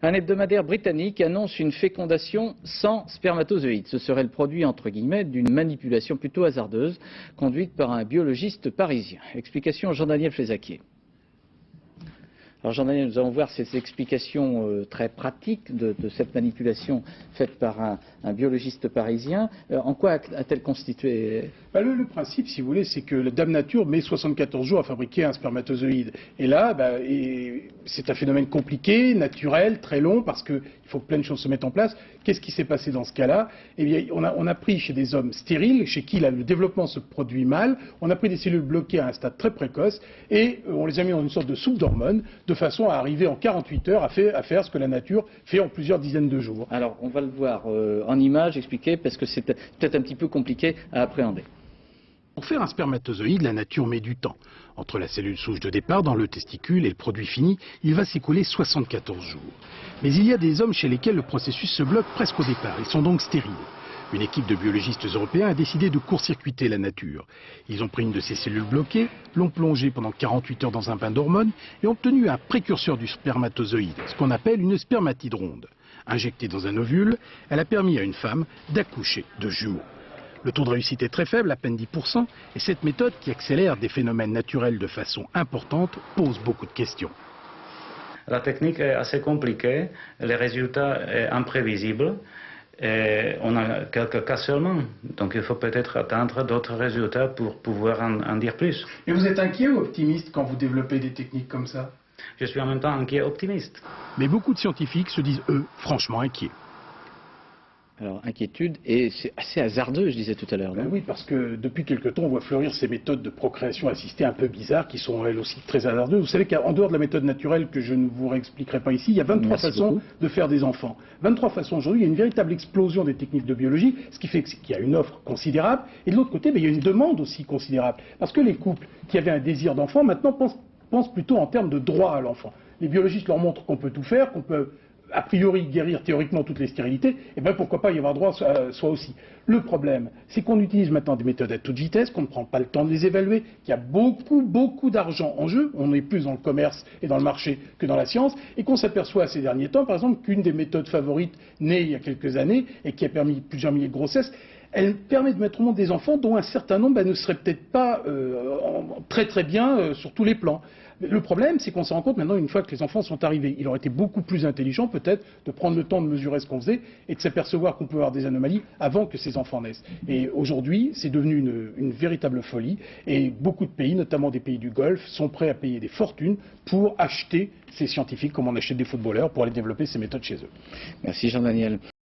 Un hebdomadaire britannique annonce une fécondation sans spermatozoïdes. Ce serait le produit, entre guillemets, d'une manipulation plutôt hasardeuse conduite par un biologiste parisien. Explication Jean-Daniel Flézaquier. Alors Jean-Daniel, nous allons voir ces explications très pratiques de cette manipulation faite par un biologiste parisien. En quoi a-t-elle constitué? Le principe, si vous voulez, c'est que la Dame Nature met 74 jours à fabriquer un spermatozoïde. Et là, c'est un phénomène compliqué, naturel, très long, parce qu'il faut que plein de choses se mettent en place. Qu'est-ce qui s'est passé dans ce cas-là? Eh bien, on a pris chez des hommes stériles, chez qui le développement se produit mal, on a pris des cellules bloquées à un stade très précoce, et on les a mis dans une sorte de soupe d'hormones, de façon à arriver en 48 heures à faire ce que la nature fait en plusieurs dizaines de jours. Alors, on va le voir en images, expliquer, parce que c'est peut-être un petit peu compliqué à appréhender. Pour faire un spermatozoïde, la nature met du temps. Entre la cellule souche de départ dans le testicule et le produit fini, il va s'écouler 74 jours. Mais il y a des hommes chez lesquels le processus se bloque presque au départ. Ils sont donc stériles. Une équipe de biologistes européens a décidé de court-circuiter la nature. Ils ont pris une de ces cellules bloquées, l'ont plongée pendant 48 heures dans un bain d'hormones et ont obtenu un précurseur du spermatozoïde, ce qu'on appelle une spermatide ronde. Injectée dans un ovule, elle a permis à une femme d'accoucher de jumeaux. Le taux de réussite est très faible, à peine 10%, et cette méthode, qui accélère des phénomènes naturels de façon importante, pose beaucoup de questions. La technique est assez compliquée, les résultats sont imprévisibles, et on a quelques cas seulement, donc il faut peut-être atteindre d'autres résultats pour pouvoir en dire plus. Et vous êtes inquiet ou optimiste quand vous développez des techniques comme ça? Je suis en même temps inquiet et optimiste. Mais beaucoup de scientifiques se disent, eux, franchement inquiets. Alors, inquiétude, et c'est assez hasardeux, je disais tout à l'heure. Oui, parce que depuis quelque temps, on voit fleurir ces méthodes de procréation assistée un peu bizarres, qui sont elles aussi très hasardeuses. Vous savez qu'en dehors de la méthode naturelle, que je ne vous réexpliquerai pas ici, il y a 23 façons de faire des enfants. 23 façons aujourd'hui, il y a une véritable explosion des techniques de biologie, ce qui fait qu'il y a une offre considérable, et de l'autre côté, il y a une demande aussi considérable. Parce que les couples qui avaient un désir d'enfant, maintenant pensent plutôt en termes de droit à l'enfant. Les biologistes leur montrent qu'on peut tout faire, qu'on peut a priori guérir théoriquement toutes les stérilités, et bien pourquoi pas y avoir droit soi aussi. Le problème, c'est qu'on utilise maintenant des méthodes à toute vitesse, qu'on ne prend pas le temps de les évaluer, qu'il y a beaucoup d'argent en jeu, on est plus dans le commerce et dans le marché que dans la science, et qu'on s'aperçoit ces derniers temps, par exemple, qu'une des méthodes favorites nées il y a quelques années, et qui a permis plusieurs milliers de grossesses, elle permet de mettre au monde des enfants dont un certain nombre ne seraient peut-être pas très bien sur tous les plans. Le problème, c'est qu'on se rend compte maintenant, une fois que les enfants sont arrivés, il aurait été beaucoup plus intelligent peut-être de prendre le temps de mesurer ce qu'on faisait et de s'apercevoir qu'on peut avoir des anomalies avant que ces enfants naissent. Et aujourd'hui, c'est devenu une véritable folie et beaucoup de pays, notamment des pays du Golfe, sont prêts à payer des fortunes pour acheter ces scientifiques comme on achète des footballeurs pour aller développer ces méthodes chez eux. Merci Jean-Daniel.